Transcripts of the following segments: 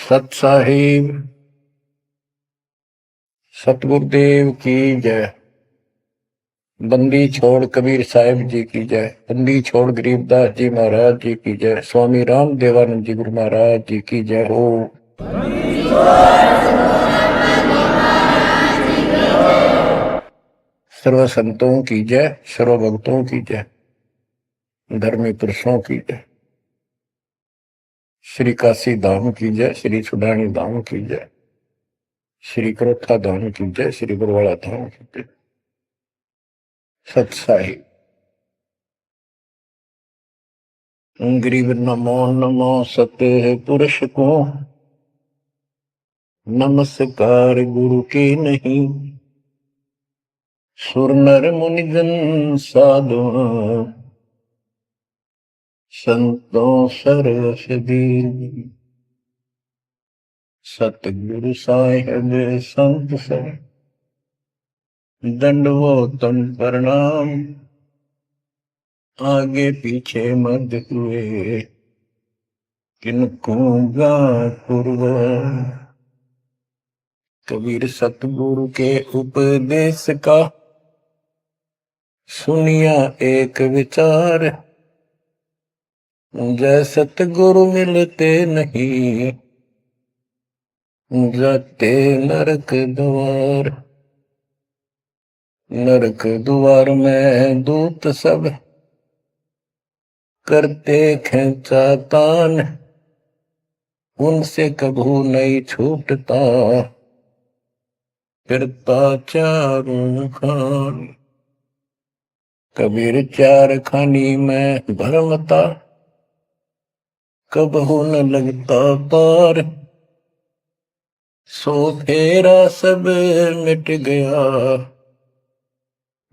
सत साहिब सतगुरुदेव की जय। बंदी छोड़ कबीर साहिब जी की जय। बंदी छोड़ गरीबदास जी महाराज जी की जय। स्वामी राम देवानंद जी गुरु महाराज जी की जय हो। सर्व संतों की जय, सर्व भक्तों की जय, धर्मी पुरुषों की जय। श्री काशी धाम की जय, श्री सुडानी धाम की जय, श्री करोथा धाम की जय, श्री गुरुवाड़ा धाम की जय। सत साहिब गरीब नमो नमो सत्य पुरुष को, नमस्कार गुरु के नहीं। सुर नर मुनिजन साधु, संतों सरस दीन। सतगुरु साहिब संत सब, दंडवतम प्रणाम। आगे पीछे मत हुए, किनको पूर्व। कबीर सतगुरु के उपदेश का, सुनिया एक विचार। जय सतगुरु मिलते नहीं, जाते नरक द्वार। नरक द्वार में दूत सब, करते खेचा तान। उनसे कभू नहीं छूटता, फिरता चारों खान। कबीर चार खानी में भरमता, कबहू न लगता पार। सो फेरा सब मिट गया,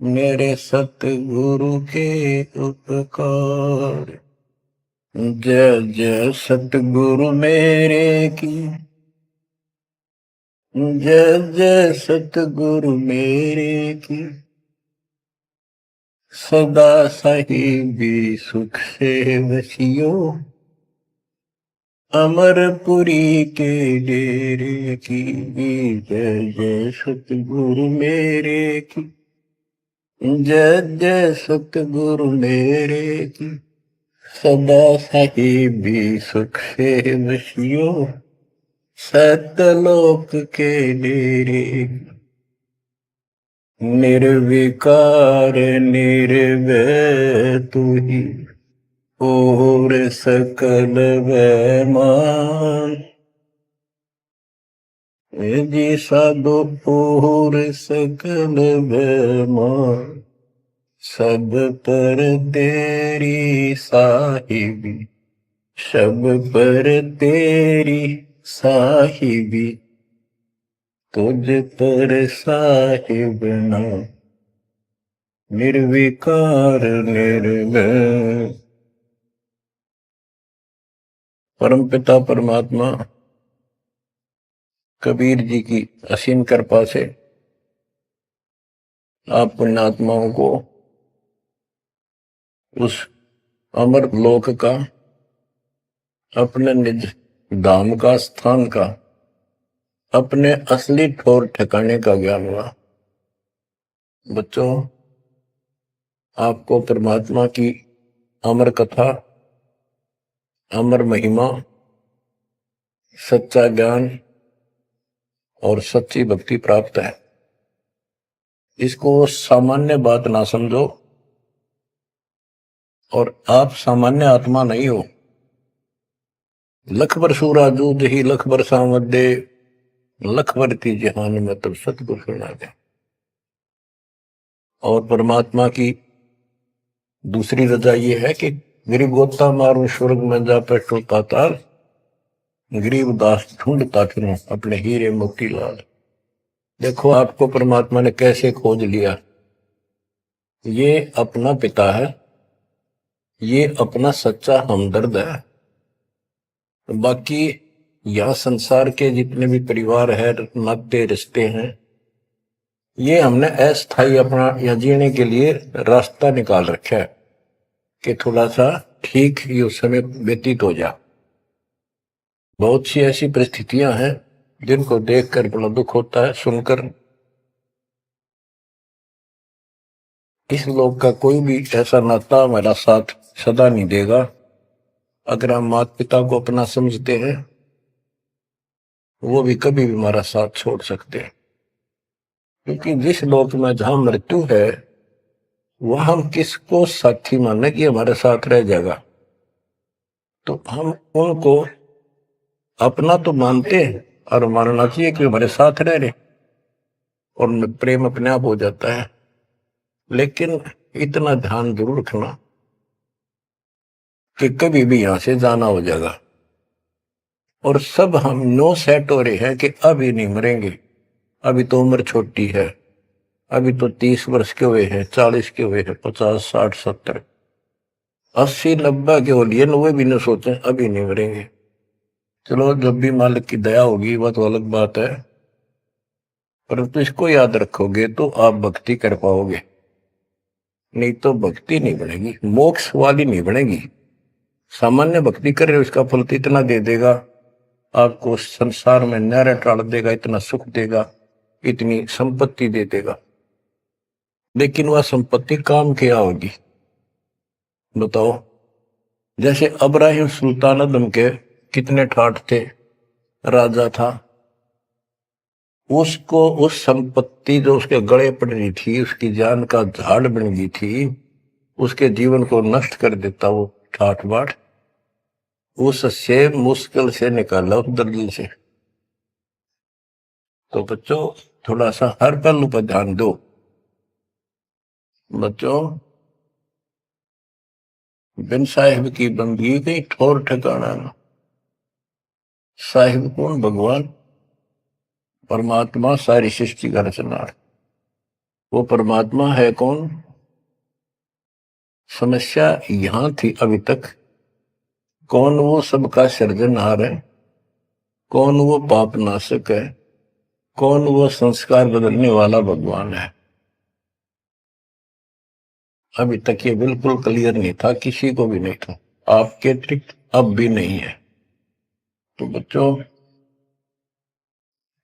मेरे सतगुरु के उपकार। जय जय सतगुरु मेरे की, जय जय सतगुरु मेरे की। सदा साहिबी सुख से वसियो, अमरपुरी के डेरे की। जय जय सतगुरु मेरे की, जय जय सतगुरु मेरे की। सदा साहिबी सुख से वसियो, सतलोक के डेरे। निर्विकार निर्भय तू ही, और सकल वैमान। जी साधो और सकल वैमान। सब पर तेरी साहिबी, सब पर तेरी साहिबी। तुझ पर साहिब ना, निर्विकार निर्भय। परम पिता परमात्मा कबीर जी की असीम कृपा से आप पुण्यात्माओं को उस अमर लोक का, अपने निज धाम का, स्थान का, अपने असली ठौर ठिकाने का ज्ञान हुआ। बच्चों, आपको परमात्मा की अमर कथा, अमर महिमा, सच्चा ज्ञान और सच्ची भक्ति प्राप्त है। इसको सामान्य बात ना समझो, और आप सामान्य आत्मा नहीं हो। लख बर सूरा दूध ही लख बर सामद दे, लख बरती जहान में तब सतगुरु सुना दे। और परमात्मा की दूसरी रजा ये है कि गरीब गोता मारू स्वर्ग में जा पेटो पाताल। गरीब दास ढूंढता फिरूं अपने हीरे मोती लाल। देखो आपको परमात्मा ने कैसे खोज लिया। ये अपना पिता है, ये अपना सच्चा हमदर्द है। बाकी यह संसार के जितने भी परिवार है, नाते रिश्ते हैं, ये हमने अस्थायी अपना या जीने के लिए रास्ता निकाल रखा है कि थोड़ा सा ठीक ये समय व्यतीत हो जा। बहुत सी ऐसी परिस्थितियां हैं जिनको देखकर बड़ा दुख होता है सुनकर। इस लोक का कोई भी ऐसा नाता हमारा साथ सदा नहीं देगा। अगर हम माता पिता को अपना समझते हैं, वो भी कभी भी हमारा साथ छोड़ सकते हैं। क्योंकि जिस लोक में जहां मृत्यु है, वह हम किसको साथी माने कि हमारे साथ रह जाएगा। तो हम उनको अपना तो मानते हैं और मानना चाहिए कि हमारे साथ रह रहे, और प्रेम अपने आप हो जाता है। लेकिन इतना ध्यान जरूर रखना कि कभी भी यहां से जाना हो जाएगा। और सब हम नो सेट हो रहे हैं कि अभी नहीं मरेंगे, अभी तो उम्र छोटी है, अभी तो 30 वर्ष के हुए हैं, 40 के हुए हैं, 50, 60, 70, 80, 90 के हो लिए, 90 भी न सोचे अभी नहीं मरेंगे। चलो जब भी मालिक की दया होगी वह तो अलग बात है, परंतु इसको याद रखोगे तो आप भक्ति कर पाओगे। नहीं तो भक्ति नहीं बनेगी, मोक्ष वाली नहीं बनेगी। सामान्य भक्ति कर रहे हो, इसका फल तो इतना दे देगा, आपको संसार में न्यारे टाल देगा, इतना सुख देगा, इतनी संपत्ति दे देगा। लेकिन वह संपत्ति काम क्या होगी बताओ। जैसे अब्राहिम सुल्तान अदम के कितने ठाठ थे, राजा था, उसको उस संपत्ति जो उसके गले पड़ रही थी, उसकी जान का झाड़ बन गई थी, उसके जीवन को नष्ट कर देता वो ठाठ बाट, उससे मुश्किल से निकाला उस दलदल से। तो बच्चों थोड़ा सा हर पहलू पर ध्यान दो। बच्चों बिन साहिब की बंदगी कहीं ठोर ठिकाना ना। साहिब कौन? भगवान परमात्मा, सारी सृष्टि का रचनार। वो परमात्मा है कौन? समस्या यहां थी अभी तक, कौन वो सबका सृजनहार है, कौन वो पाप नाशक है, कौन वो संस्कार बदलने वाला भगवान है। अभी तक ये बिल्कुल क्लियर नहीं था, किसी को भी नहीं था, आपके अतिरिक्त अब भी नहीं है। तो बच्चों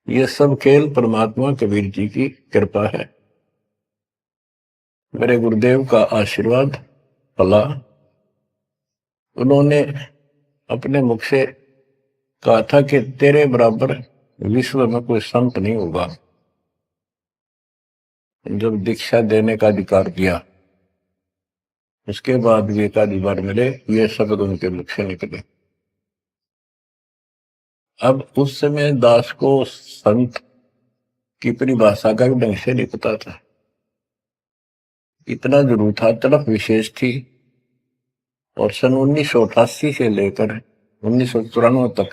ये सब खेल परमात्मा कबीर जी की कृपा है, मेरे गुरुदेव का आशीर्वाद फला। उन्होंने अपने मुख से कहा था कि तेरे बराबर विश्व में कोई संत नहीं होगा। जब दीक्षा देने का अधिकार दिया, उसके बाद भी एक आधी बार मिले, ये शब्द उनके मुख से निकले। अब उस समय दास को संत की परिभाषा का भी ढंग से नहीं पता था, इतना जरूर था, तड़प विशेष थी। और सन 1988 से लेकर 1994 तक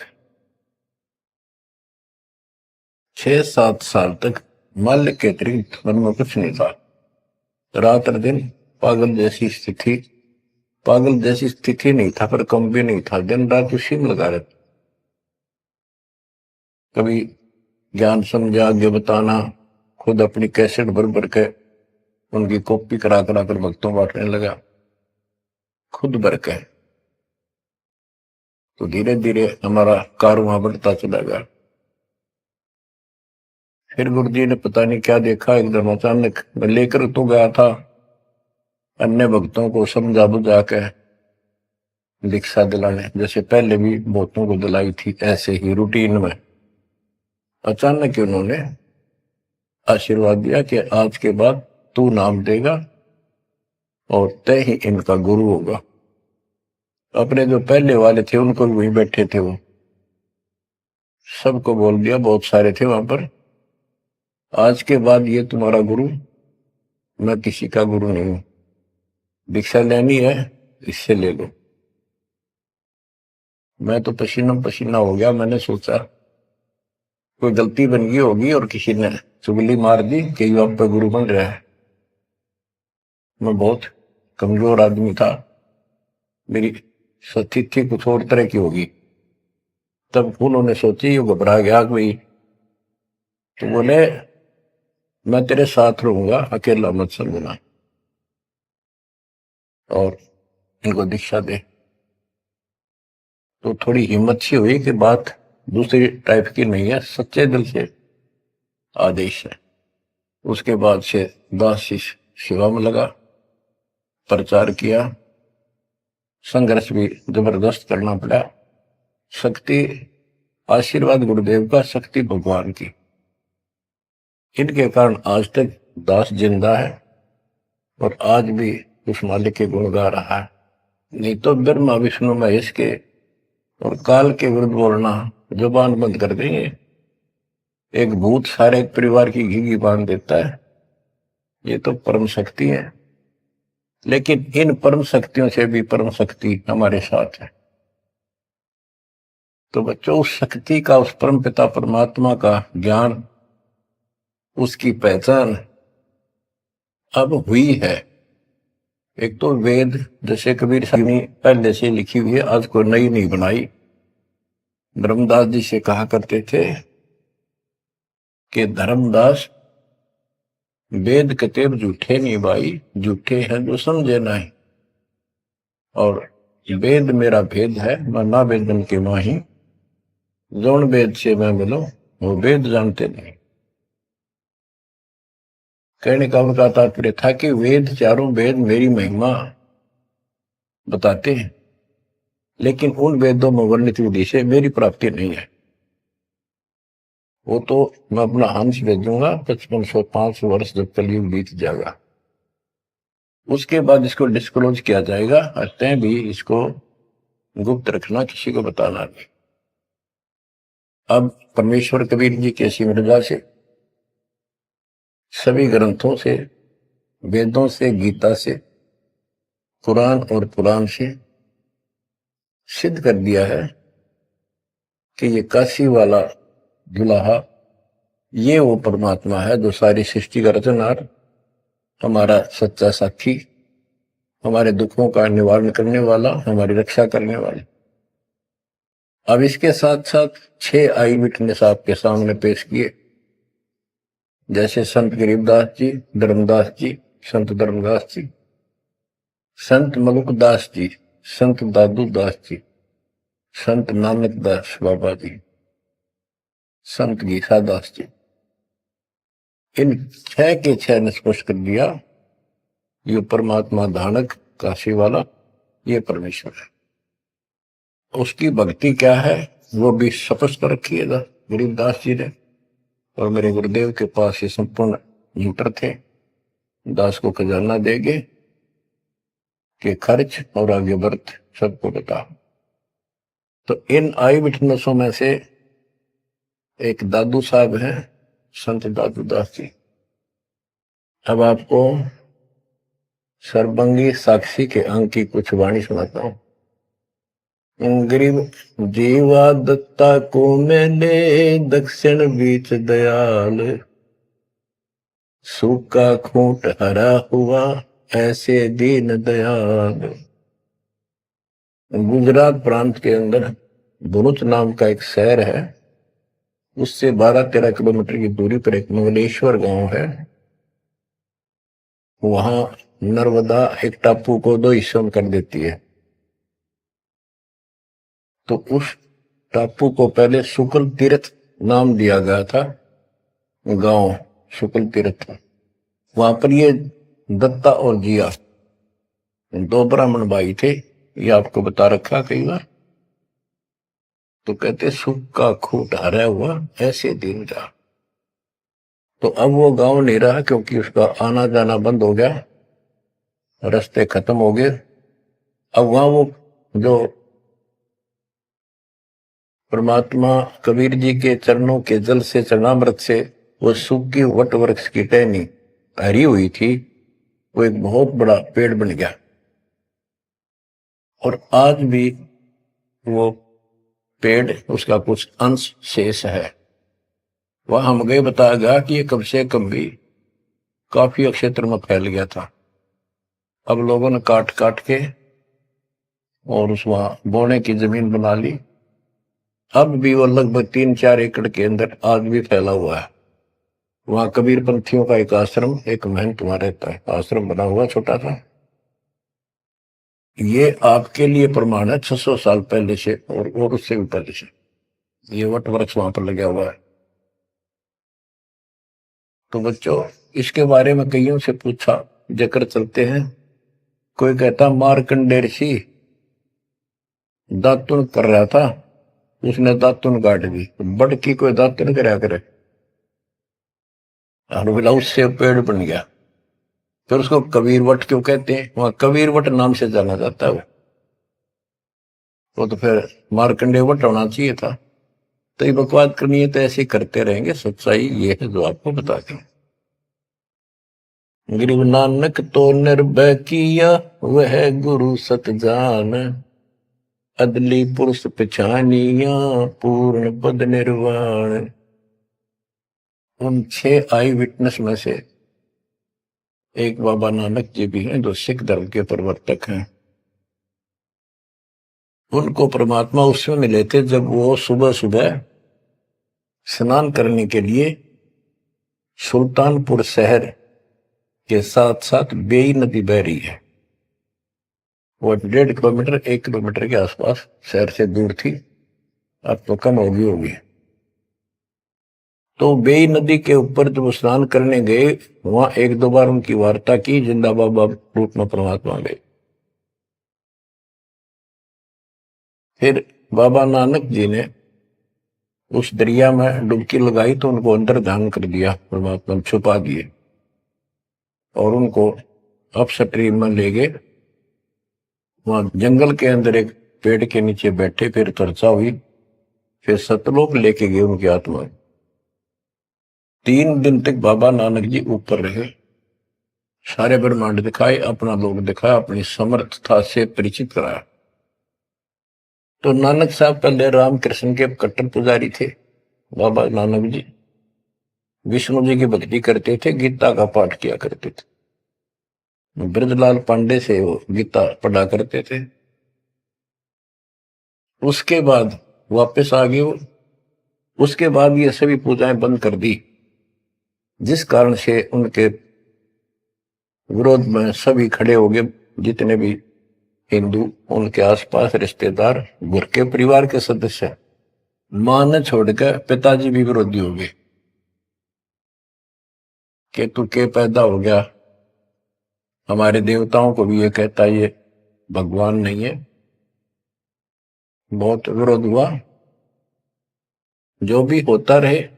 6-7 साल तक माल्य के अतिरिक्त मन में कुछ नहीं था। रात और दिन पागल जैसी स्थिति, पागल जैसी स्थिति नहीं था पर कम भी नहीं था, दिन रात उसी में लगा रहता। कभी ज्ञान समझा आगे बताना, खुद अपनी कैसेट भर भर के उनकी कॉपी करा करा कर भक्तों बांटने लगा, खुद भर के। तो धीरे धीरे हमारा कारवां बढ़ता चला गया। फिर गुरु जी ने पता नहीं क्या देखा, एकदम अचानक मैं लेकर तो गया था अन्य भक्तों को समझा बुझा के दीक्षा दिलाने, जैसे पहले भी बहुतों को दिलाई थी, ऐसे ही रूटीन में। अचानक उन्होंने आशीर्वाद दिया कि आज के बाद तू नाम देगा और तय ही इनका गुरु होगा। अपने जो पहले वाले थे उनको भी वहीं बैठे थे, वो सबको बोल दिया, बहुत सारे थे वहां पर, आज के बाद ये तुम्हारा गुरु, मैं किसी का गुरु नहीं हूं, दीक्षा लेनी है इससे ले लो। मैं तो पसीना पसीना हो गया, मैंने सोचा कोई गलती बन गई होगी और किसी ने चुगली मार दी कि ये आप पे गुरु बन रहा है। मैं बहुत कमजोर आदमी था, मेरी स्थिति कुछ और तरह की होगी। तब उन्होंने सोची, ये घबरा गया कोई, तो बोले मैं तेरे साथ रहूंगा, अकेला मत समझना, और इनको दीक्षा दे। तो थोड़ी हिम्मत सी हुई कि बात दूसरी टाइप की नहीं है, सच्चे दिल से आदेश है। उसके बाद से दास शिष्य सेवा में लगा, प्रचार किया, संघर्ष भी जबरदस्त करना पड़ा। शक्ति आशीर्वाद गुरुदेव का, शक्ति भगवान की, इनके कारण आज तक दास जिंदा है और आज भी उस मालिक के गुण गा रहा है। नहीं तो ब्रह्मा विष्णु महेश के और काल के विरुद्ध बोलना जुबान बंद कर देंगे। एक भूत सारे परिवार की घी बांध देता है, ये तो परम शक्ति है। लेकिन इन परम शक्तियों से भी परम शक्ति हमारे साथ है। तो बच्चों, उस शक्ति का, उस परम पिता परमात्मा का ज्ञान, उसकी पहचान अब हुई है। एक तो वेद, जैसे कबीर साहब ने पहले से लिखी हुई है, आज कोई नई नहीं बनाई। धर्मदास जी से कहा करते थे कि धर्मदास, वेद कतेब झूठे नहीं भाई, झूठे हैं जो समझे नहीं। और वेद मेरा भेद है, मैं ना वेदन के माही, जौन वेद से मैं मिलो वो वेद जानते नहीं। कहने का उनका तात्पर्य था कि वेद, चारों वेद मेरी महिमा बताते हैं, लेकिन उन वेदों में वर्णित विधि से मेरी प्राप्ति नहीं है। वो तो मैं अपना हंस भेजूंगा 5505 वर्ष जब कलयुग बीत जाएगा, उसके बाद इसको डिस्क्लोज किया जाएगा। तय भी इसको गुप्त रखना, किसी को बताना नहीं। अब परमेश्वर कबीर जी की ऐसी मृदा से, सभी ग्रंथों से, वेदों से, गीता से, कुरान और पुराण से सिद्ध कर दिया है कि ये काशी वाला दुल्हा, ये वो परमात्मा है जो सारी सृष्टि का रचनहार, हमारा सच्चा साथी, हमारे दुखों का निवारण करने वाला, हमारी रक्षा करने वाला। अब इसके साथ साथ 6 आई विटनेस आपके सामने पेश किए, जैसे संत गरीबदास जी, धर्मदास जी, संत धर्मदास जी, संत मलुकदास जी, संत दादू दास जी, संत नानक दास बाबा जी, संत गीसा दास जी। इन 6 के 6 ने स्पष्ट कर दिया, ये परमात्मा धानक काशी वाला, ये परमेश्वर है। उसकी भक्ति क्या है वो भी स्पष्ट रखी है गरीबदास जी ने। और मेरे गुरुदेव के पास ये संपूर्ण मीटर थे, दास को खजाना देंगे कि खर्च और आगे वर्त सबको बता। तो इन आई विटनेसों में से एक दादू साहब हैं, संत दादू दास जी। अब आपको सर्वंगी साक्षी के अंग की कुछ वाणी सुनाता हूं। गरीब जीवा दत्ता को मैंने दक्षिण बीच दयाल, सूखा खूंट हरा हुआ ऐसे दीन दयाल। गुजरात प्रांत के अंदर भरूच नाम का एक शहर है, उससे 12-13 किलोमीटर की दूरी पर एक मंगलेश्वर गांव है। वहां नर्मदा एक टापू को 2 हिस्सों में कर देती है। तो उस टापू को पहले शुक्ल तीर्थ नाम दिया गया था, गांव शुक्ल तीर्थ। वहां पर ये दत्ता और जिया 2 ब्राह्मण भाई थे, ये आपको बता रखा कई बार। तो कहते सूखा खूंट हरा हुआ ऐसे दिन का। तो अब वो गांव नहीं रहा, क्योंकि उसका आना जाना बंद हो गया, रास्ते खत्म हो गए। अब वहां वो जो परमात्मा कबीर जी के चरणों के जल से, चरणामृत से वो सूखी वट वृक्ष की टहनी हरी हुई थी, वो एक बहुत बड़ा पेड़ बन गया। और आज भी वो पेड़, उसका कुछ अंश शेष है। वह हम गए, बताया गया कि ये कम से कम भी काफी क्षेत्र में फैल गया था। अब लोगों ने काट काट के और उस वहां बोने की जमीन बना ली। अब भी वो लगभग 3-4 एकड़ के अंदर आज भी फैला हुआ है। वहां कबीर पंथियों का एक आश्रम, एक महंत वहां रहता है, आश्रम बना हुआ छोटा सा। ये आपके लिए प्रमाण है 600 साल पहले से और उससे भी पहले से ये वट वृक्ष वहां पर लगा हुआ है। तो बच्चों इसके बारे में कईयों से पूछा, जकर चलते हैं। कोई कहता मार्कंडेय ऋषि दातुन कर रहा था, उसने दातुन काट दी। बड़ की कोई दातुन कराया करे, और बोला उससे पेड़ बन गया। फिर उसको कबीर वट क्यों कहते हैं, वहां कबीर वट नाम से जाना जाता है वो तो फिर मार्कंडेय वट होना चाहिए था। तो ये बकवाद करनी है तो ऐसे ही करते रहेंगे, सच्चाई ये है जो आपको बता दें। गरीब नानक तो निर्भय किया, वह गुरु सत जान, अदली पुरुष पछानिया, पूर्ण पद निर्वाण। उन 6 आई विटनेस में से एक बाबा नानक जी भी हैं, जो सिख धर्म के प्रवर्तक हैं। उनको परमात्मा उस समय मिले थे जब वो सुबह सुबह स्नान करने के लिए सुल्तानपुर शहर के साथ साथ बेई नदी बह रही है, वो 1.5 किलोमीटर 1 किलोमीटर के आसपास शहर से दूर थी, अब तो कम होगी। तो बेई नदी के ऊपर जब स्नान करने गए, वहां 1-2 बार उनकी वार्ता की, जिंदा बाबा रूप में परमात्मा गए। फिर बाबा नानक जी ने उस दरिया में डुबकी लगाई तो उनको अंदर ध्यान कर दिया, परमात्मा छुपा दिए और उनको अपस्ट्रीम में ले गए। वहां जंगल के अंदर एक पेड़ के नीचे बैठे, फिर चर्चा हुई, फिर सतलोक लेके गए उनकी आत्मा। 3 दिन तक बाबा नानक जी ऊपर रहे, सारे ब्रह्मांड दिखाए, अपना लोक दिखाया, अपनी समर्थता से परिचित कराया। तो नानक साहब पहले रामकृष्ण के कट्टर पुजारी थे। बाबा नानक जी विष्णु जी की भक्ति करते थे, गीता का पाठ किया करते थे। ब्रजलाल पांडे से वो गीता पढ़ा करते थे। उसके बाद वापस आ गए वो। उसके बाद ये सभी पूजाएं बंद कर दी, जिस कारण से उनके विरोध में सभी खड़े हो गए, जितने भी हिंदू, उनके आसपास रिश्तेदार, घर के परिवार के सदस्य। मां ने छोड़कर पिताजी भी विरोधी हो गए कि तू के पैदा हो गया, हमारे देवताओं को भी ये कहता ये भगवान नहीं है। बहुत विरोध हुआ, जो भी होता रहे,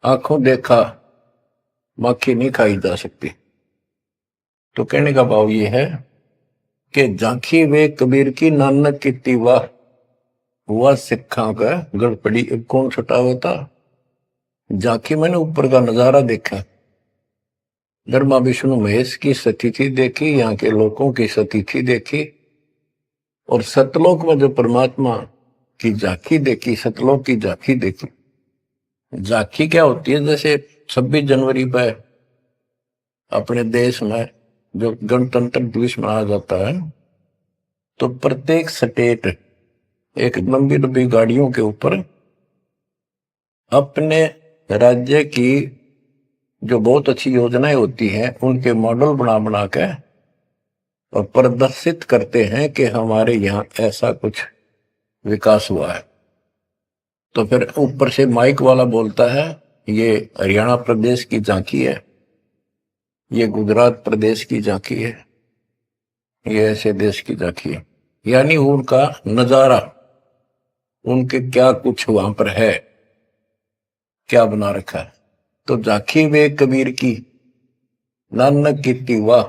आंखों देखा मक्खी नहीं खाई जा सकती। तो कहने का भाव ये है कि झांकी वे कबीर की नानक की वाह, हुआ सिखा का गड़पड़ी कौन छुटा होता। झांकी मैंने ऊपर का नजारा देखा, ब्रह्मा विष्णु महेश की स्थिति देखी, यहाँ के लोगों की स्थिति देखी, और सतलोक में जो परमात्मा की झांकी देखी, सतलोक की झांकी देखी। झांकी क्या होती है, जैसे 26 जनवरी पर अपने देश में जो गणतंत्र दिवस मनाया जाता है, तो प्रत्येक स्टेट एक लंबी लंबी गाड़ियों के ऊपर अपने राज्य की जो बहुत अच्छी योजनाएं होती हैं उनके मॉडल बना बना के और प्रदर्शित करते हैं कि हमारे यहाँ ऐसा कुछ विकास हुआ है। तो फिर ऊपर से माइक वाला बोलता है ये हरियाणा प्रदेश की झांकी है, ये गुजरात प्रदेश की झांकी है, ये ऐसे देश की झांकी है। यानी उनका नजारा, उनके क्या कुछ वहां पर है, क्या बना रखा है। तो झांकी वे कबीर की नानक की वाह,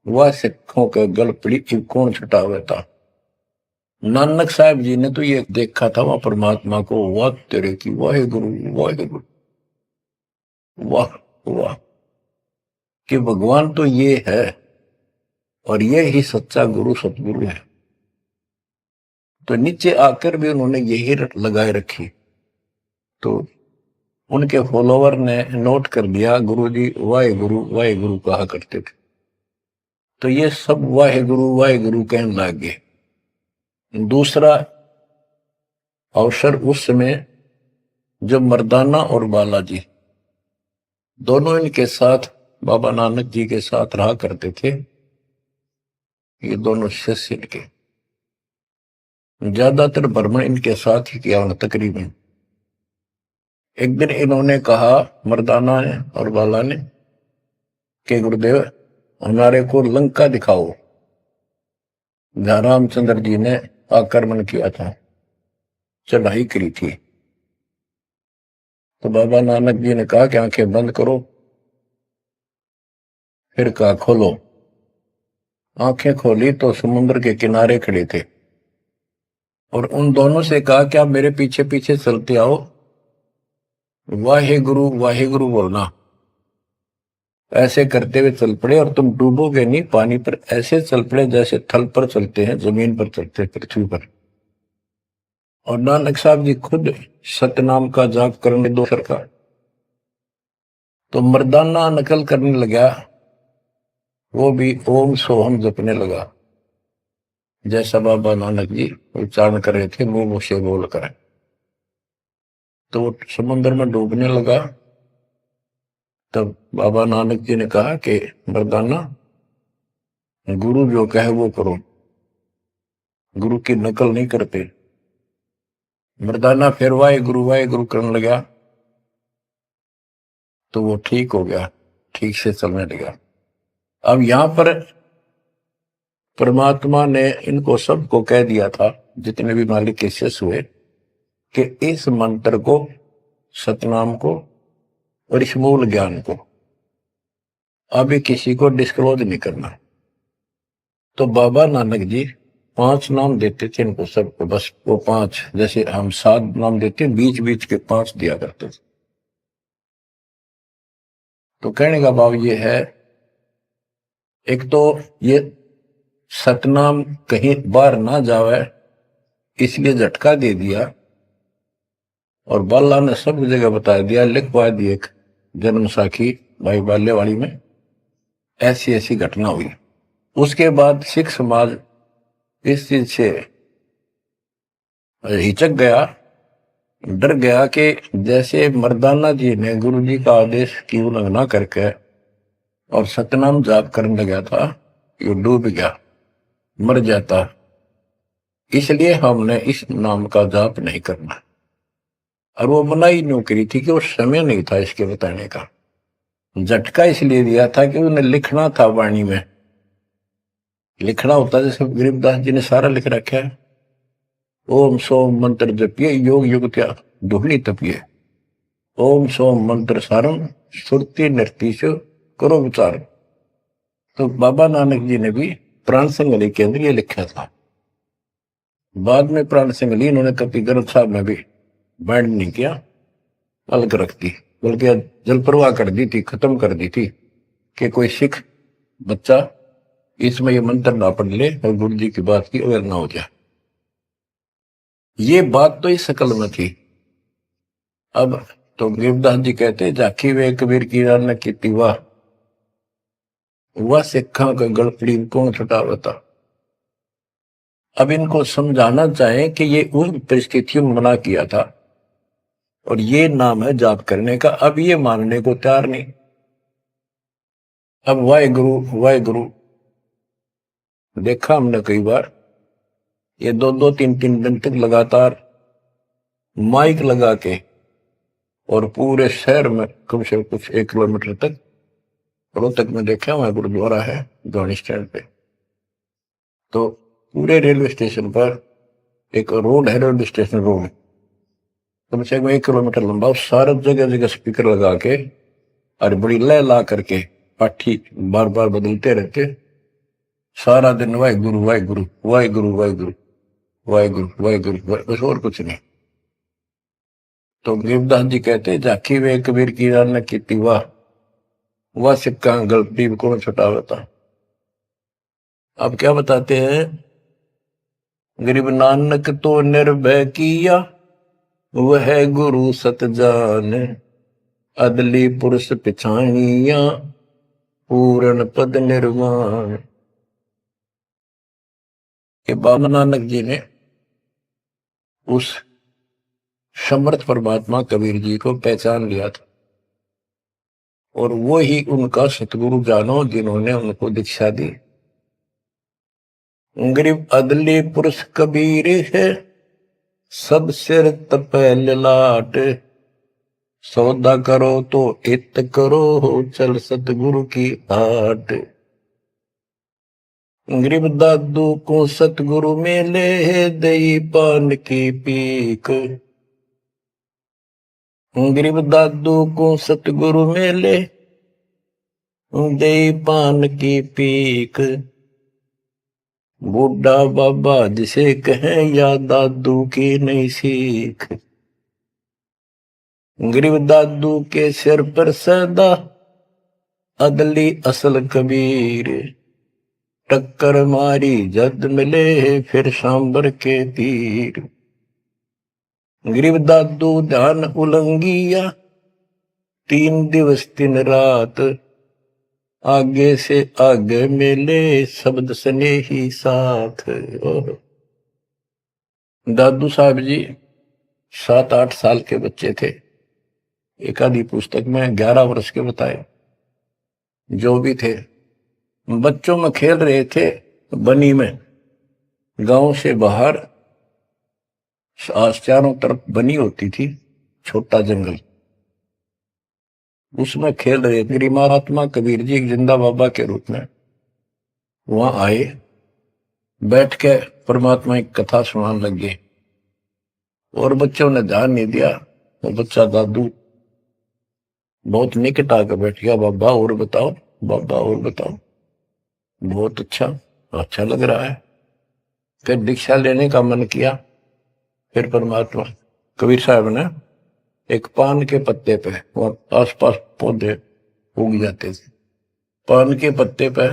वह सिखों के गल पड़ी कौन छुटा हुआ था। नानक साहब जी ने तो ये देखा था वह परमात्मा को, वाह तेरे की वाहे गुरु वाहे गुरु, वाह वाह, कि भगवान तो ये है और ये ही सच्चा गुरु सतगुरु है। तो नीचे आकर भी उन्होंने यही लगाए रखी। तो उनके फॉलोवर ने नोट कर दिया, गुरु जी वाहे गुरु कहा करते थे। तो ये सब वाहे गुरु कहने लग गए। दूसरा अवसर उस समय जब मर्दाना और बालाजी दोनों इनके साथ बाबा नानक जी के साथ रहा करते थे, ये दोनों शिष्य इनके, ज्यादातर भ्रमण इनके साथ ही किया उन्होंने तकरीबन। एक दिन इन्होंने कहा, मर्दाना ने और बाला ने, कि गुरुदेव हमारे को लंका दिखाओ, जहां रामचंद्र जी ने आक्रमण किया था, चढ़ाई करी थी। तो बाबा नानक जी ने कहा कि आंखें बंद करो, फिर कहा खोलो। आंखें खोली तो समुद्र के किनारे खड़े थे, और उन दोनों से कहा कि आप मेरे पीछे पीछे चलते आओ, वाहे गुरु बोलना। ऐसे करते हुए चल पड़े, और तुम डूबोगे नहीं पानी पर, ऐसे चल पड़े जैसे थल पर चलते हैं, जमीन पर चलते हैं, पृथ्वी पर। और नानक साहब जी खुद सतनाम का जाप करने दो सरकार, तो मर्दाना नकल करने लगा, वो भी ओम सोहम जपने लगा, जैसा बाबा नानक जी उच्चारण कर रहे थे मुंह से बोल कर। तो वो समुद्र में डूबने लगा। तब बाबा नानक जी ने कहा कि मर्दाना, गुरु जो कहे वो करो, गुरु की नकल नहीं करते। मर्दाना फिर वाहे गुरु करने लगा, तो वो ठीक हो गया, ठीक से चलने लगा। अब यहां पर परमात्मा ने इनको सबको कह दिया था, जितने भी मालिक के शिष्य हुए, कि इस मंत्र को, सतनाम को और इस मूल ज्ञान को अभी किसी को डिस्क्लोज नहीं करना। तो बाबा नानक जी 5 नाम देते थे इनको सबको, बस वो 5, जैसे हम 7 नाम देते, बीच बीच के 5 दिया करते थे। तो कहने का भाव ये है, एक तो ये सतनाम कहीं बाहर ना जावे, इसलिए झटका दे दिया, और बाला ने सब जगह बता दिया, लिखवा दी एक जन्म साखी भाई बाल्यवाड़ी में, ऐसी ऐसी घटना हुई। उसके बाद सिख समाज इस चीज से हिचक गया, डर गया कि जैसे मर्दाना जी ने गुरु जी का आदेश की उल्लंघना करके और सतनाम जाप करने लगा था, ये डूब गया, मर जाता, इसलिए हमने इस नाम का जाप नहीं करना। और वो मनाही न्यू करी थी कि वो समय नहीं था इसके बताने का। झटका इसलिए दिया था कि उन्हें लिखना था, वाणी में लिखना होता, जैसे गरीबदास जी ने सारा लिख रखा है, ओम सोम मंत्र जपिए, योग युग क्या दुहनी तपिए, ओम सोम मंत्र सारम, सुरति नृत्य करो विचार। तो बाबा नानक जी ने भी प्राण संगली के अंदर ये लिखा था। बाद में प्राण संगली इन्होंने कभी ग्रंथ साहब में भी बैंड नहीं किया, अलग रख दी, बल्कि जल प्रवाह कर दी थी, खत्म कर दी थी, कि कोई सिख बच्चा इसमें ये मंत्र ना पढ़ ले और गुरु जी की बात की अवेयर ना हो जाए। ये बात तो इस शकल में थी। अब तो गरीबदास जी कहते, जाखी वे कबीर की रान की वाह, वह सिखा का गलपड़ी कौन छुटावता। अब इनको समझाना चाहें कि ये उन परिस्थितियों में मना किया था, और ये नाम है जाप करने का, अब ये मानने को तैयार नहीं। अब वाहे गुरु देखा हमने कई बार, ये 2-2, 3-3 दिन तक लगातार माइक लगा के, और पूरे शहर में कम से कम कुछ 1 किलोमीटर तक, रोहतक में देखा वहां गुरुद्वारा है गाड़ी स्टैंड पे, तो पूरे रेलवे स्टेशन पर एक रोड है, रेलवे स्टेशन रोड कम से कम 1 किलोमीटर लंबा, सारा जगह जगह स्पीकर लगा के और बड़ी लय ला करके पाठी बार बार बदलते रहते, सारा दिन वाहे गुरु वाहे गुरु वाहे गुरु वाहे गुरु वाहे गुरु वाहे गुरु, बस और कुछ नहीं। तो गरीबदास जी कहते, जाखी वे कबीर की रान की वाह, वह सिक्का गलती को छुटावता। अब क्या बताते हैं, गरीब नानक तो निर्भय किया, वह गुरु सत जान, अदली पुरुष पिछाणिया, पूर्ण पद निर्वाण। के बाबा नानक जी ने उस समर्थ परमात्मा कबीर जी को पहचान लिया था, और वो ही उनका सतगुरु जानो, जिन्होंने उनको दीक्षा दी। गरीब अदली पुरुष कबीर है, सब सिर तपै ललाट। सौदा करो तो इत करो, चल सतगुरु की हाट। गरीब दादू को सतगुरु मेले, दई पान की पीक। गरीब दादू को सतगुरु मेले, दई पान की पीक। बूढ़ा बाबा जिसे कहें, या दादू की नई सीख। गरीब दादू के सिर पर सदा, अदली असल कबीर। टक्कर मारी जद मिले, फिर सांबर के तीर। गरीब दादू ध्यान उलंगिया, 3 दिवस 3 रात। आगे से आगे मिले, शब्द सने ही साथ। दादू साहब जी 7-8 साल के बच्चे थे। एक आधी पुस्तक में 11 वर्ष के बताए। जो भी थे, बच्चों में खेल रहे थे बनी में। गांव से बाहर चारों तरफ बनी होती थी, छोटा जंगल, उसमें खेल रहे थे। महात्मा कबीर जी जिंदा बाबा के रूप में वहां आए, बैठ के परमात्मा की कथा सुनाने लगे और बच्चों ने ध्यान नहीं दिया। तो बच्चा दादू बहुत निकट आकर बैठ गया, बाबा और बताओ, बाबा और बताओ। बहुत अच्छा लग रहा है। फिर दीक्षा लेने का मन किया। फिर परमात्मा कबीर साहब ने एक पान के पत्ते पे, और आसपास पौधे उग जाते थे, पान के पत्ते पे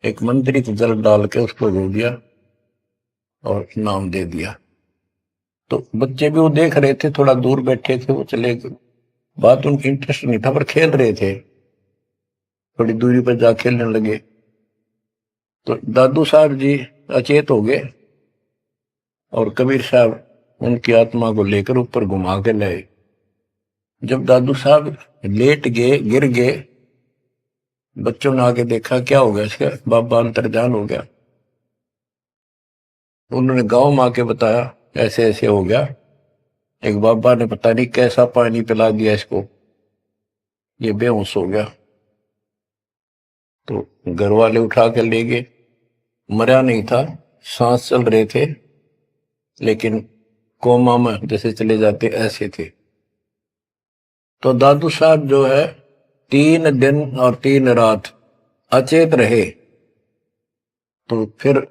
एक मंत्रित जल डाल के उसको धो दिया और नाम दे दिया। तो बच्चे भी वो देख रहे थे, थोड़ा दूर बैठे थे, वो चले गए। बात उनकी इंटरेस्ट नहीं था, पर खेल रहे थे। थोड़ी दूरी पर जा खेलने लगे तो दादू साहब जी अचेत हो गए और कबीर साहब उनकी आत्मा को लेकर ऊपर घुमा के लाए। जब दादू साहब लेट गए, गिर गए, बच्चों ने आके देखा क्या हो गया इसका, बाबा अंतर्ध्यान हो गया। उन्होंने गांव में आके बताया ऐसे ऐसे हो गया। एक बाबा ने पता नहीं कैसा पानी पिला दिया इसको, ये बेहोश हो गया। तो घर वाले उठा कर ले गए। मरा नहीं था, सांस चल रहे थे, लेकिन कोमा में जैसे चले जाते ऐसे थे। तो दादू साहब जो है 3 दिन और 3 रात अचेत रहे। तो फिर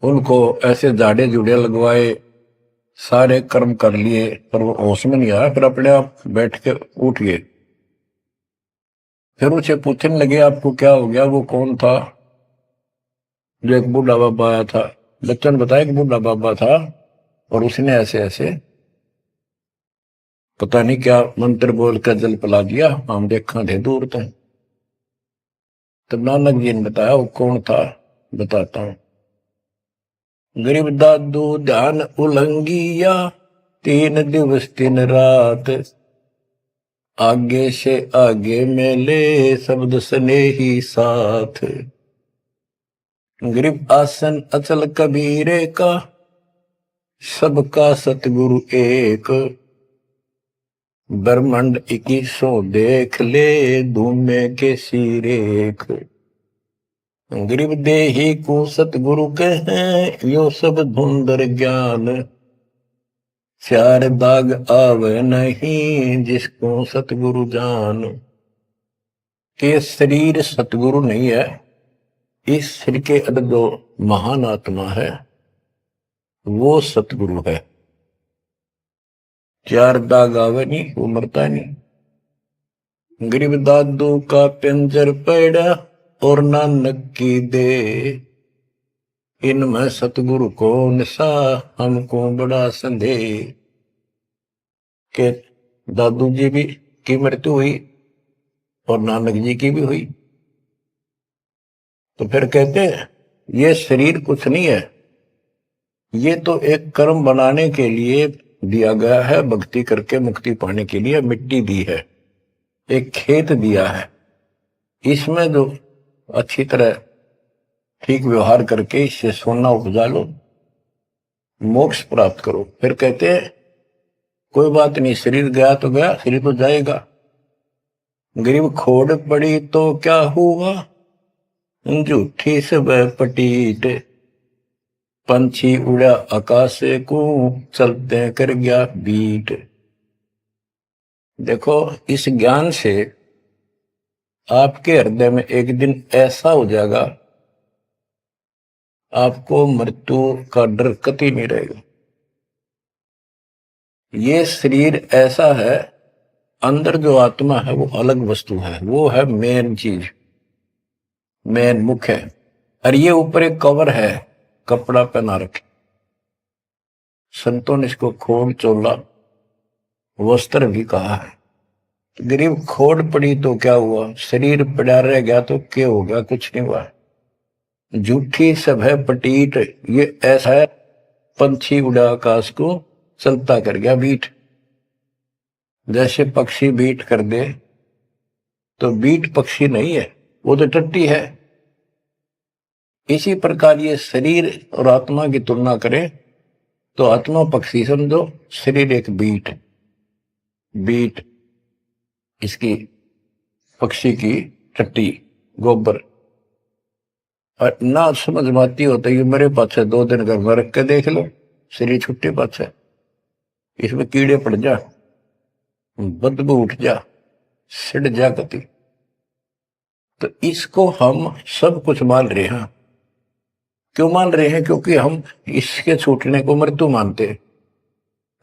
उनको ऐसे झाड़े जुड़े लगवाए, सारे कर्म कर लिए, पर वो होश में नहीं आया। फिर अपने आप बैठ के उठ गए। फिर उसे पूछने लगे आपको क्या हो गया, वो कौन था? जो एक बूढ़ा बाबा आया था। बच्चों ने बताया कि बूढ़ा बाबा था और उसने ऐसे ऐसे पता नहीं क्या मंत्र बोल कर जल पिला दिया, हम देखा थे दूर थे। तब नानक जी ने बताया वो कौन था, बताता हूं। गरीब दादू ध्यान उलंगिया, 3 दिवस 3 रात। आगे से आगे मेले, शब्द सने ही साथ। गरीब आसन अचल कबीरे का, सबका सतगुरु एक। ब्रह्मांड 2100 देख ले, धूमे के सिरेख। गरीब देही को सतगुरु कहें, यो सब धुंधर ज्ञान। 4 दाग आवे नहीं, जिसको सतगुरु जान। के शरीर सतगुरु नहीं है, इस शरीर के अंदर जो महान आत्मा है वो सतगुरु है। 4 दाग आवे नहीं, वो मरता नहीं। गरीब दादू का पिंजर पड़ा, और नानक की दे। इनमें सतगुरु को निशा, हमको बड़ा संदेह। के दादू जी भी की मृत्यु हुई और नानक जी की भी हुई। तो फिर कहते हैं ये शरीर कुछ नहीं है, ये तो एक कर्म बनाने के लिए दिया गया है, भक्ति करके मुक्ति पाने के लिए मिट्टी दी है, एक खेत दिया है। इसमें जो अच्छी तरह ठीक व्यवहार करके इससे सोना उपजा लो, मोक्ष प्राप्त करो। फिर कहते हैं कोई बात नहीं, शरीर गया तो गया, शरीर तो जाएगा। गरीब खोड़ पड़ी तो क्या हुआ, झूठी सब पटीट, पंछी उड़ा आकाश को, चलते कर गया बीट। देखो, इस ज्ञान से आपके हृदय में एक दिन ऐसा हो जाएगा, आपको मृत्यु का डर कतई नहीं रहेगा। ये शरीर ऐसा है, अंदर जो आत्मा है वो अलग वस्तु है, वो है मेन चीज, मेन मुख्य है। और ये ऊपर एक कवर है, कपड़ा पहना रखे। संतों ने इसको खोड़ चोला वस्त्र भी कहा है। गरीब खोड़ पड़ी तो क्या हुआ, शरीर पड़ा रह गया तो क्या हो गया, कुछ नहीं हुआ। झूठी सब है पटीट, ये ऐसा है पंछी उड़ा आकाश को, चलता कर गया बीट। जैसे पक्षी बीट कर दे तो बीट पक्षी नहीं है, वो तो टट्टी है। इसी प्रकार ये शरीर और आत्मा की तुलना करें तो आत्मा पक्षी समझो, शरीर एक बीट, बीट इसकी पक्षी की टट्टी, गोबर। और ना समझ में आती होता है, मेरे पास 2 दिन घर में रख के देख लो, शरीर छुट्टे पास है, इसमें कीड़े पड़ जा, बदबू उठ जा, सिड़ जा गति। तो इसको हम सब कुछ मान रहे हैं। क्यों मान रहे हैं? क्योंकि हम इसके छूटने को मृत्यु मानते हैं।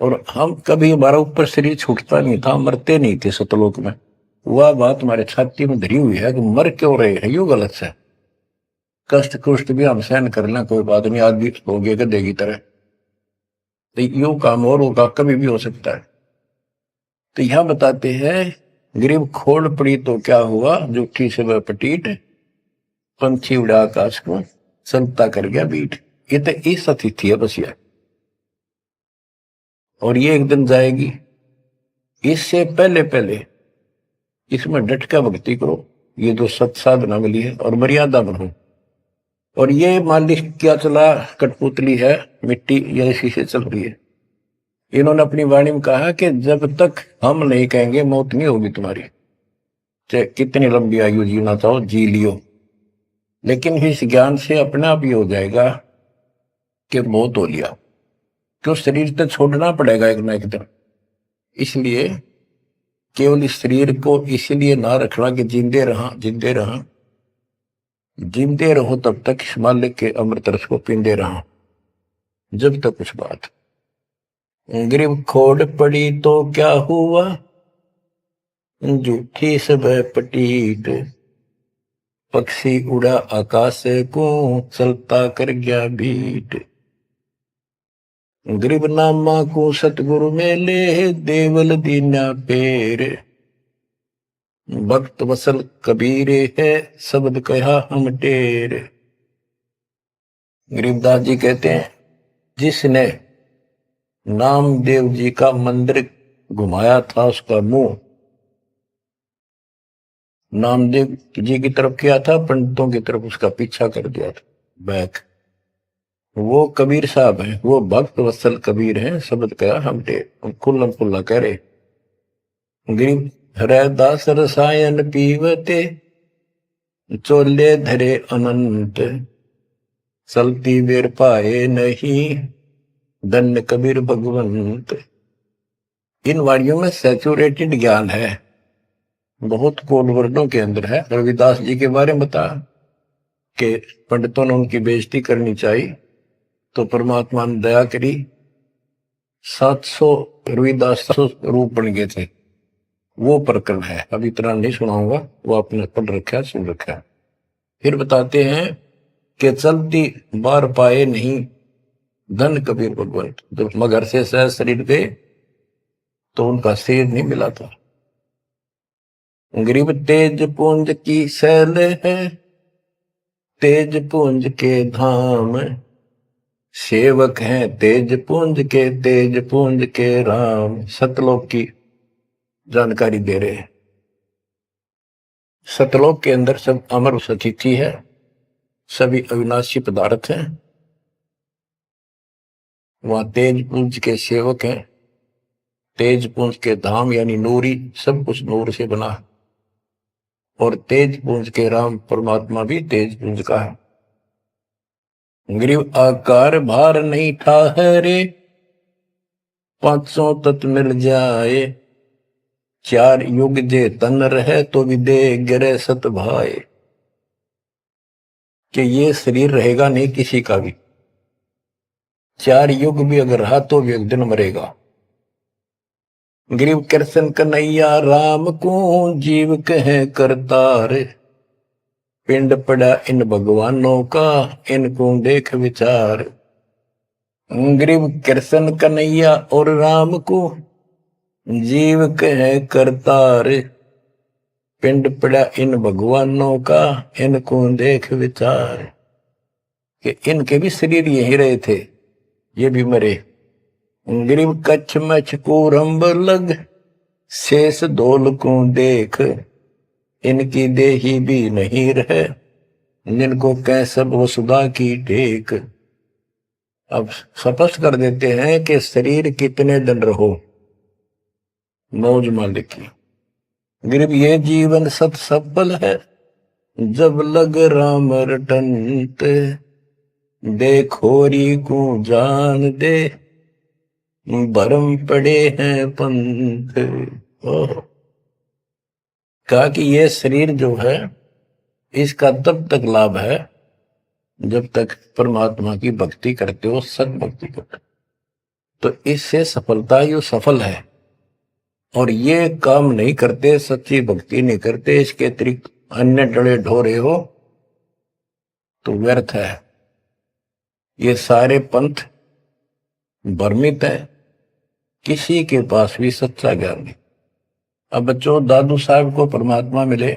और हम कभी, हमारा ऊपर शरीर छूटता नहीं था, मरते नहीं थे सतलोक में। वह बात हमारे छाती में धरी हुई है कि मर क्यों रहे हैं, यू गलत है। कष्ट कुष्ट भी हम सहन कर लें, कोई बात नहीं, आदमी हो गए गधे की तरह, तो यू काम और होगा, कभी भी हो सकता है। तो यहां बताते हैं गरीब खोड़ पड़ी तो क्या हुआ, झूठी से वह पटीट, पंछी उड़ा आकाश को, चलता कर गया बीट। ये तो इस अतिथि है बस यह, और ये एक दिन जाएगी। इससे पहले पहले इसमें डट कर भक्ति करो, ये जो सत साधना मिली है, और मर्यादा बनो। और ये मालिक क्या चला, कठपुतली है, मिट्टी या इसी से चल रही है। इन्होंने अपनी वाणी में कहा कि जब तक हम नहीं कहेंगे मौत नहीं होगी तुम्हारी, चाहे कितनी लंबी आयु जीना चाहो जी लियो। लेकिन इस ज्ञान से अपने आप ये हो जाएगा कि मौत हो लिया, क्यों शरीर तो छोड़ना पड़ेगा एक ना एक दिन। इसलिए केवल इस शरीर को इसीलिए ना रखना कि जिंदे रहा, जिंदे रहा, जिंदे रहो तब तक इस मालिक के अमृत रस को पींदे रहा, जब तक कुछ बात। गरीब खोड़ पड़ी तो क्या हुआ, झूठी सब पटीट, पक्षी उड़ा आकाश को, चलता कर गया बीट। गरीब नामा को सतगुरु मेले, देवल दीना पेर, भक्त वसल कबीरे है, शब्द कहा हम टेर। गरीबदास जी कहते हैं जिसने नामदेव जी का मंदिर घुमाया था, उसका मुंह नामदेव जी की तरफ किया था, पंडितों की तरफ उसका पीछा कर दिया था, बैक। वो कबीर साहब हैं, वो भक्त वत्सल कबीर हैं, शब्द कहा हम टेर, खुल्लम खुल्ला कह रहे। गरीब हरदास रसायन पीवते, चोले धरे अनंत, चलती बेर पाए नहीं, धन्य कबीर भगवंत। इन वाणियों में सैचुरेटेड ज्ञान है, बहुत कोड वर्डों के अंदर है। रविदास जी के बारे में बता कि पंडितों ने उनकी बेइज्जती करनी चाहिए तो परमात्मा ने दया करी, 700 रविदास 700 रूप बन गए थे। वो प्रकरण है, अब इतना नहीं सुनाऊंगा, वो आपने पढ़ रखा है, सुन रखा है। फिर बताते हैं कि चलती बार पाए नहीं, धन कबीर भगवंत। जब मगर से सह शरीर गए तो उनका शरीर नहीं मिला था। गरीब तेज पुंज की शैल है, तेज पुंज के धाम, सेवक हैं तेज पुंज के, तेज पुंज के राम। सतलोक की जानकारी दे रहे हैं। सतलोक के अंदर सब अमर सतिथि है, सभी अविनाशी पदार्थ हैं। वहां तेज पुंज के सेवक हैं। तेज पुंज के धाम यानी नूरी, सब कुछ नूर से बना है। और तेज पुंज के राम परमात्मा भी तेज पुंज का है। ग्रीव आकार भार नहीं ठहरे, 500 तत् मिल जाए। 4 युग जे तन रहे तो विदे गिरे सत भाए। कि ये शरीर रहेगा नहीं किसी का भी, 4 युग भी अगर रहा तो भी एक दिन मरेगा। ग्रीव कृष्ण कन्हैया राम को जीव कहे करतार। पिंड पड़ा इन भगवानों का, इनको देख विचार। ग्रीव कृष्ण कन्हैया और राम को जीव कहे करतार। पिंड पड़ा इन भगवानों का, इनको देख विचार। कि इनके भी शरीर यही रहे थे, ये भी मरे। ग्रीव कच्छ मछ को रंब लग, शेष धोल को देख। इनकी देही भी नहीं रहे, जिनको कह सब वसुधा की टेक। अब स्पष्ट कर देते हैं कि शरीर कितने दिन रहो, मौज मालिक की। ग्रीव ये जीवन सत सफल है, जब लग राम रटंत। देखोरी को जान दे, भरम पड़े हैं पंथ। कहा कि ये शरीर जो है इसका तब तक लाभ है जब तक परमात्मा की भक्ति करते हो, सत भक्ति करते हो, तो इससे सफलता ही सफल है। और ये काम नहीं करते, सच्ची भक्ति नहीं करते, इसके अतिरिक्त अन्य डरे ढोरे हो तो व्यर्थ है। ये सारे पंथ भ्रमित है, किसी के पास भी सच्चा ज्ञान नहीं। अब बच्चों, दादू साहब को परमात्मा मिले,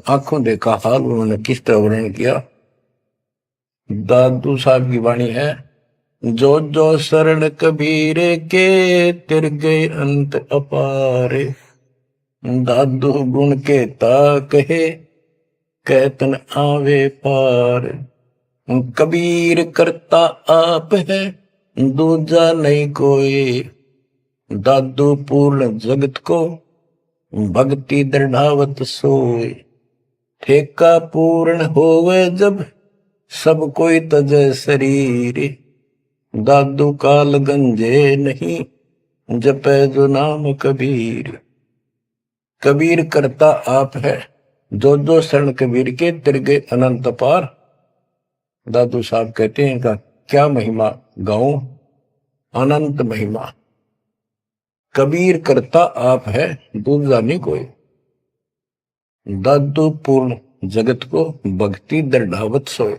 आंखों देखा हाल उन्होंने किस तरह वर्णन किया। दादू साहब की वाणी है, जो जो शरण कबीरे के, तिर गए अंत अपारे। दादू गुण के ता कहे, कहतन आवे पार। कबीर करता आप है, दूजा नहीं कोई। दादू पूर्ण जगत को, भक्ति दृढ़ावत सोए। ठेका पूर्ण होवे जब, सब कोई तजय शरीर। दादू काल गंजे नहीं, जपे जो नाम कबीर। कबीर करता आप है, जो शरण कबीर के, तिर गए अनंत पार। दादू साहब कहते हैं इनका क्या महिमा गाऊं, अनंत महिमा। कबीर करता आप है, दूसरा नहीं कोई। दादू पूर्ण जगत को, भक्ति दृढ़ावत सोए।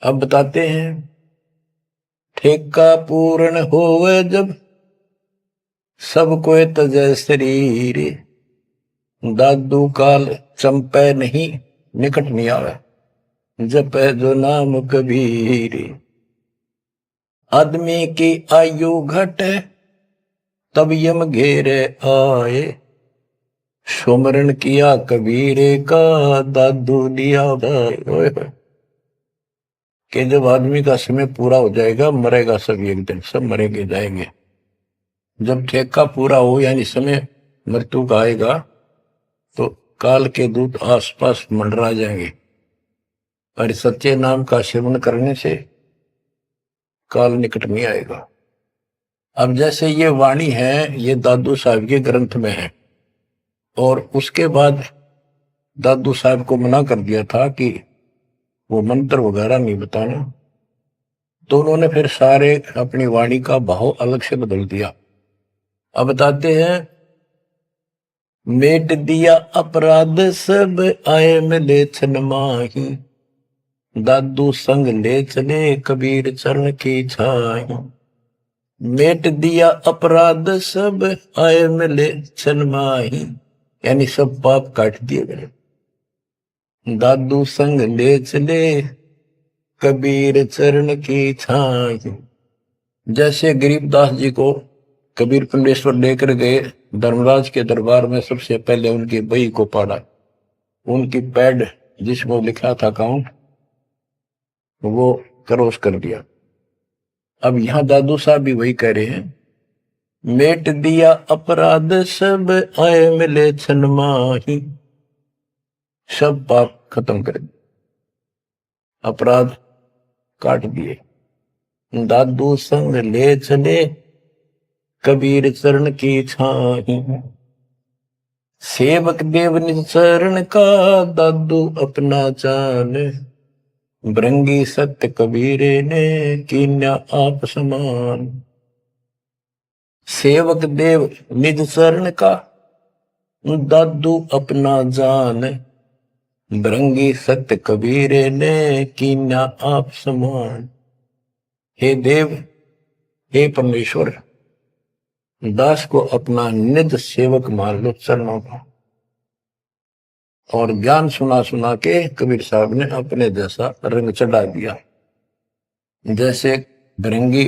अब बताते हैं, ठेका पूर्ण होवे जब, सब कोई तजय शरीर। दादू काल चंपे नहीं, निकट नहीं आवे। जपे जो नाम कबीर। आदमी की आयु घटे, तब यम घेरे आए। सुमरण किया कबीरे का, दादू लिया भाई। कि जब आदमी का समय पूरा हो जाएगा, मरेगा सब एक दिन, सब मरेंगे जाएंगे। जब ठेका पूरा हो यानी समय मृत्यु का आएगा, तो काल के दूत आसपास मंडरा जाएंगे। और सच्चे नाम का सेवन करने से काल निकट नहीं आएगा। अब जैसे ये वाणी है, ये दादू साहब के ग्रंथ में है, और उसके बाद दादू साहब को मना कर दिया था कि वो मंत्र वगैरह नहीं बताना, तो उन्होंने फिर सारे अपनी वाणी का भाव अलग से बदल दिया। अब बताते हैं, मेट दिया अपराध सब, आए मिले छन माही। दादू संग ले चले, कबीर चरण की छाही। मेट दिया अपराध सब, आए मिले छन माही। यानी सब पाप काट दिए गए। दादू संग ले चले, कबीर चरण की छाई। जैसे गरीबदास जी को कबीर पंडेश्वर लेकर गए धर्मराज के दरबार में, सबसे पहले उनकी बही को पढ़ा, उनकी पैड जिसमें लिखा था काउंट, वो क्रॉस कर दिया। अब यहां दादू साहब भी वही कह रहे हैं, मेट दिया अपराध सब आए मिले छन माही, सब पाप खत्म कर दिए, अपराध काट दिए। दादू संग ले चले कबीर चरण की छाही, सेवक देव निज चरण का दादू अपना जान, भृंगी सत्य कबीरे ने कीन्या आप समान। सेवक देव निज चरण का दादू अपना जान, भृंगी सत्य कबीरे ने कीन्या आप समान। हे देव, हे परमेश्वर, दास को अपना निज सेवक मान लो चरणों का। और ज्ञान सुना सुना के कबीर साहब ने अपने जैसा रंग चढ़ा दिया। जैसे भृंगी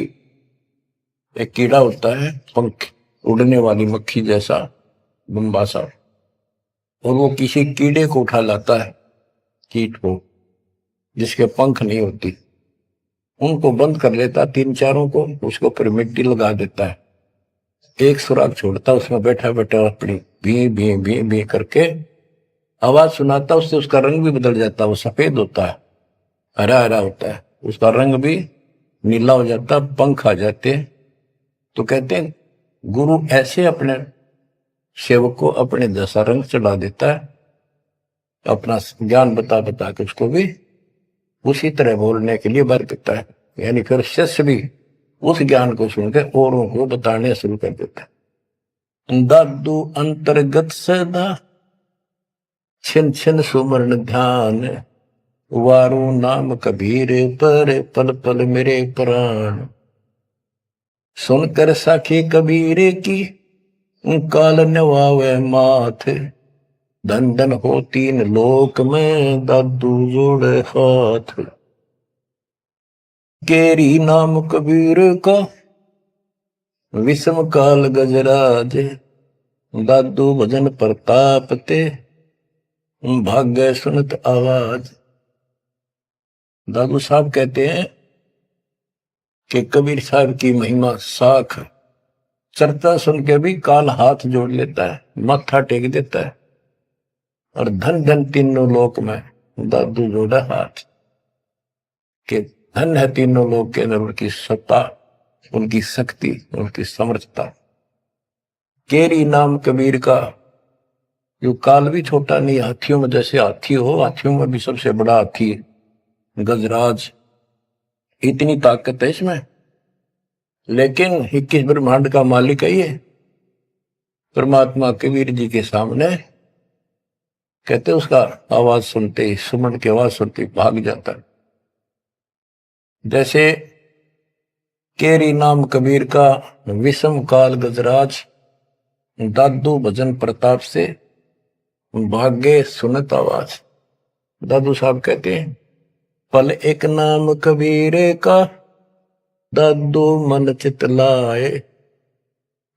एक कीड़ा होता है, पंख उड़ने वाली मक्खी जैसा बम्बासा, और वो किसी कीड़े को उठा लाता है, कीट को जिसके पंख नहीं होती, उनको बंद कर लेता, तीन चारों को, उसको फिर मिट्टी लगा देता है, एक सुराग छोड़ता, उसमें बैठा बैठा अपनी भी भी भी भी करके आवाज सुनाता, उससे उसका रंग भी बदल जाता, वो सफेद होता है, हरा हरा होता है, उसका रंग भी नीला हो जाता, पंख आ जाते हैं। तो कहते हैं गुरु ऐसे अपने सेवक को अपने जैसा रंग चढ़ा देता है, अपना ज्ञान बता बता के उसको भी उसी तरह बोलने के लिए बर देता है। यानी फिर शिष्य भी उस ज्ञान को सुनकर औरों को बताने शुरू कर देता है। दादू अंतर्गत सदा छिन छिन सुमरण ध्यान, वारू नाम कबीर पर पल पल मेरे प्राण। सुनकर साखी कबीर की काल नवावे माथ, धन धन हो तीन लोक में दादू जोड़े हाथ। केरी नाम कबीर का विषम काल गजराज, दादू भजन प्रताप ते भाग्य सुनत आवाज। दादू साहब कहते हैं कि कबीर साहब की महिमा साख, चर्चा सुन के भी काल हाथ जोड़ लेता है, माथा टेक देता है, और धन धन तीनों लोक में दादू जोड़ा हाथ। के धन है तीनों लोक के अंदर उनकी सत्ता, उनकी शक्ति, उनकी समर्थता। केरी नाम कबीर का, जो काल भी छोटा नहीं, हाथियों में जैसे हाथी हो, हाथियों में भी सबसे बड़ा हाथी गजराज, इतनी ताकत है इसमें। लेकिन 21 ब्रह्मांड का मालिक है ये परमात्मा। कबीर जी के सामने कहते उसका आवाज सुनते ही, सुमन की आवाज सुनते ही भाग जाता है। जैसे केरी नाम कबीर का विषम काल गजराज, दादू भजन प्रताप से भाग्य सुनत आवाज। दादू साहब कहते हैं पल एक नाम कबीर का, दादू मन चित लाए,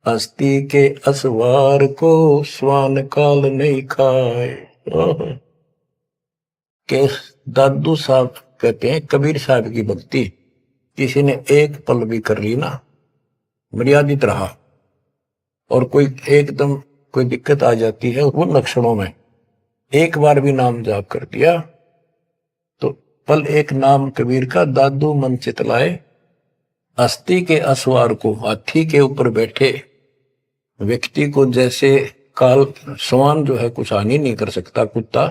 हस्ती के असवार को स्वान काल नहीं खाए। के दादू साहब कहते हैं कबीर साहब की भक्ति किसी ने एक पल भी कर ली ना, मर्यादित रहा, और कोई एकदम कोई दिक्कत आ जाती है वो लक्षणों में, एक बार भी नाम जाप कर दिया तो पल एक नाम कबीर का, दादू मन चितलाए, अस्थि के असवार को, हाथी के ऊपर बैठे व्यक्ति को जैसे काल, स्वान जो है कुछ हानि नहीं कर सकता, कुत्ता,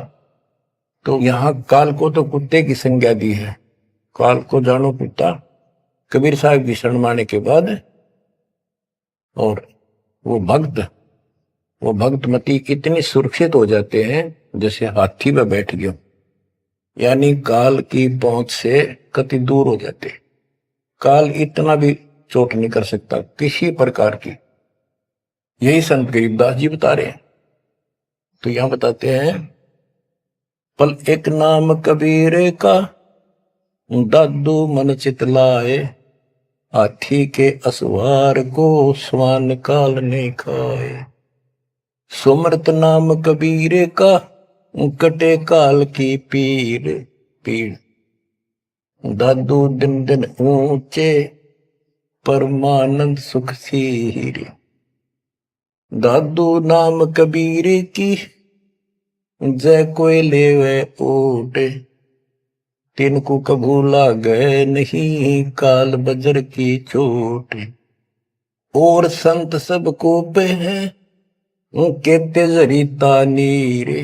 तो यहां काल को तो कुत्ते की संज्ञा दी है, काल को जानो कुत्ता। कबीर साहब की शरण माने के बाद और वो भक्तमती इतने सुरक्षित हो जाते हैं जैसे हाथी में बैठ गए, यानी काल की पहुंच से कति दूर हो जाते। काल इतना भी चोट नहीं कर सकता किसी प्रकार की। यही संत गरीबदास जी बता रहे हैं। तो यहां बताते हैं पल एक नाम कबीर का, दादू मन चितलाए, हाथी के असवार को स्वान काल ने खाए। सुमरत नाम कबीर का, कटे काल की पीड़। दादू दिन दिन ऊंचे परमानंद सुख सीरे। दादू नाम कबीर की जय कोई लेवे ओटे। तिनको कभू लागे नहीं काल बजर की चोट। और संत सब को पे है कहते जरीता नीरे।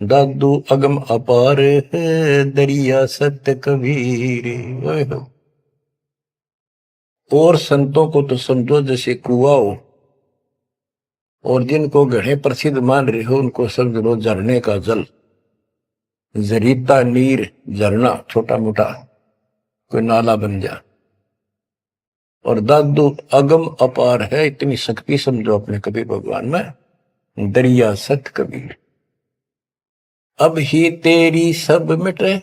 दादू अगम अपार है दरिया सत्य कबीर। और संतों को तो समझो जैसे कुआ हो, और जिनको गढ़े प्रसिद्ध मान रहे हो उनको समझ लो झरने का जल। जरीता नीर झरना छोटा मोटा कोई नाला बन जा। और दादू अगम अपार है, इतनी शक्ति समझो अपने कबीर भगवान में। दरिया सत कबीर अब ही तेरी सब मिटे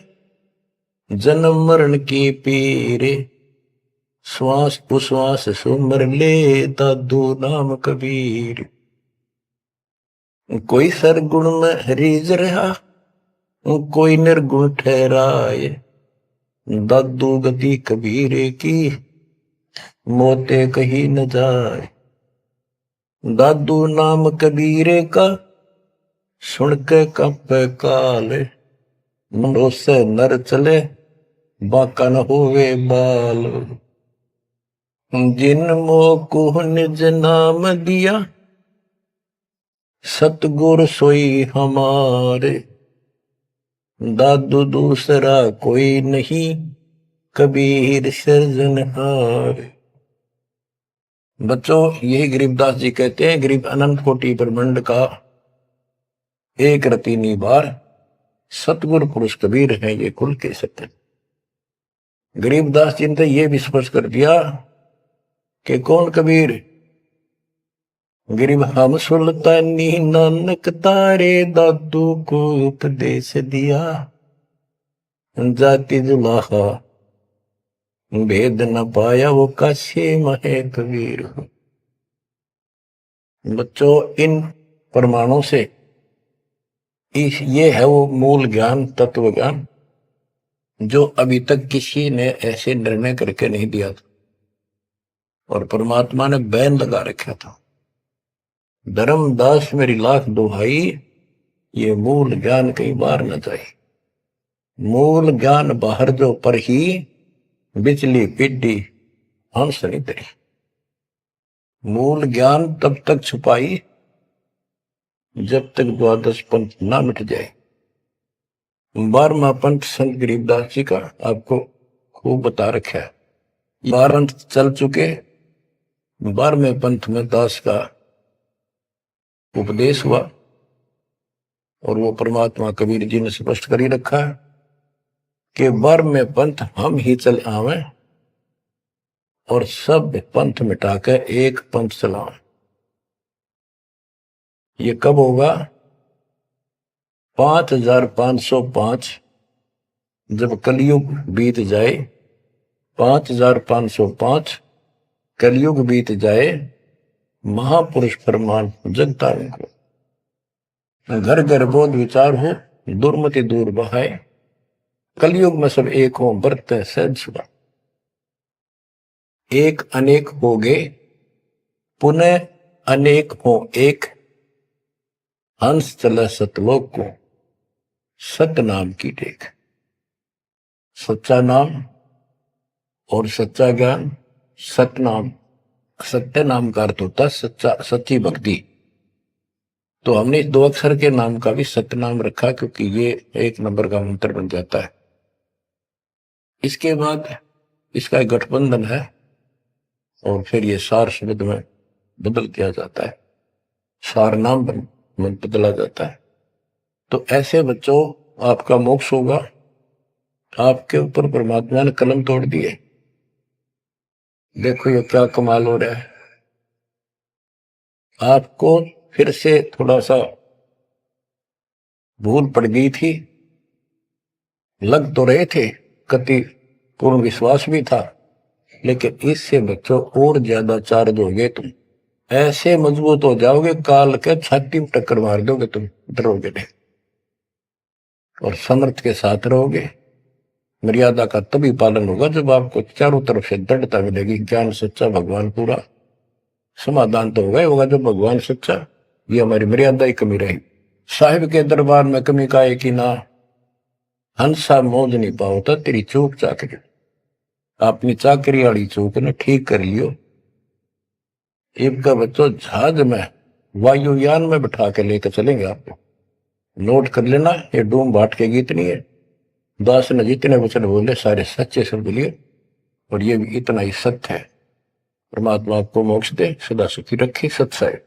जन्म मरण की पीरे। श्वास उश्वास सुमर ले दादू नाम कबीर। कोई सरगुण में रीझ रहा कोई निर्गुण ठहराए। दादू गति कबीर की मोते कहीं न जाए। दादू नाम कबीर का सुन के कंपे काले। मनो से नर चले बाका न होवे बाल। जिन मोको निज नाम दिया सतगुर सोई हमारे। दादू दूसरा कोई नहीं कबीर सृजनहार। बच्चों यही गरीबदास जी कहते हैं, गरीब अनंत कोटि ब्रह्मांड का एक रति निबार सतगुरु पुरुष कबीर है ये कुल के सत्य। गरीबदास जी ने ये भी स्पष्ट कर दिया कि कौन कबीर। गरीब हम सुल्तानी नानक तारे दादू को उपदेश दिया। जाति जुलाहा भेद न पाया वो काशी महे कबीर। बच्चों इन प्रमाणों से ये है वो मूल ज्ञान तत्व ज्ञान जो अभी तक किसी ने ऐसे निर्णय करके नहीं दिया था और परमात्मा ने बैन लगा रखा था। धर्मदास मेरी लाख दुहाई ये मूल ज्ञान कई बार न जाए। मूल ज्ञान बाहर जो पर ही बिजली पिड्डी हंस नहीं तरी। मूल ज्ञान तब तक छुपाई जब तक द्वादश पंथ ना मिट जाए। 12वां पंथ संत गरीबदास जी का आपको खूब बता रखा है। 12 अंत चल चुके। 12वें पंथ में दास का उपदेश हुआ और वो परमात्मा कबीर जी ने स्पष्ट कर ही रखा है कि 12वें पंथ हम ही चल आवे और सब पंथ मिटाकर एक पंथ चलावे। ये कब होगा? 5505 जब कलयुग बीत जाए। 5505 कलयुग बीत जाए। महापुरुष फरमान जगता को घर घर बोध विचार हो दुर्मति दूर बहाए। कलयुग में सब एक हो बरते सहज सुबह। एक अनेक हो गए पुनः अनेक हो एक। हंस चले सतलोक को सत नाम की टेक। सच्चा नाम और सच्चा ज्ञान। सत नाम सत्य नाम का अर्थ होता सच्चा सच्ची भक्ति। तो हमने 2 अक्षर के नाम का भी सत्य नाम रखा क्योंकि ये 1 नंबर का मंत्र बन जाता है। इसके बाद इसका एक गठबंधन है और फिर ये सार शब्द में बदल दिया जाता है। सार नाम बदला जाता है। तो ऐसे बच्चों आपका मोक्ष होगा। आपके ऊपर परमात्मा ने कलम तोड़ दिए। देखो ये क्या कमाल हो रहा है। आपको फिर से थोड़ा सा भूल पड़ गई थी। लग तो रहे थे, कति पूर्ण विश्वास भी था, लेकिन इससे बच्चों और ज्यादा चार्ज हो गए। तुम ऐसे मजबूत हो जाओगे काल के छाती में टक्कर मार दोगे। तुम डरोगे नहीं और समर्थ के साथ रहोगे। मर्यादा का तभी पालन होगा जब आपको चारों तरफ से दृढ़ता मिलेगी। ज्ञान सच्चा, भगवान पूरा। समाधान तो होगा ही होगा जब भगवान सच्चा। ये हमारी मर्यादा ही कमी रही। साहिब के दरबार में कमी का है कि ना, हंसा मौज नहीं पाओ था तेरी चूक चाकरी। अपनी चाकरी वाली चूक ने ठीक कर लियो। इनका बच्चों जहाज में वायुयान में बिठा के लेकर चलेंगे आपको। नोट कर लेना, ये डूम भाट के गीत नहीं है। दास ने जितने वचन बोले सारे सच्चे शब्द लिए, और ये भी इतना ही सत्य है। परमात्मा आपको मोक्ष दे, सदा सुखी रखे। सत्य है।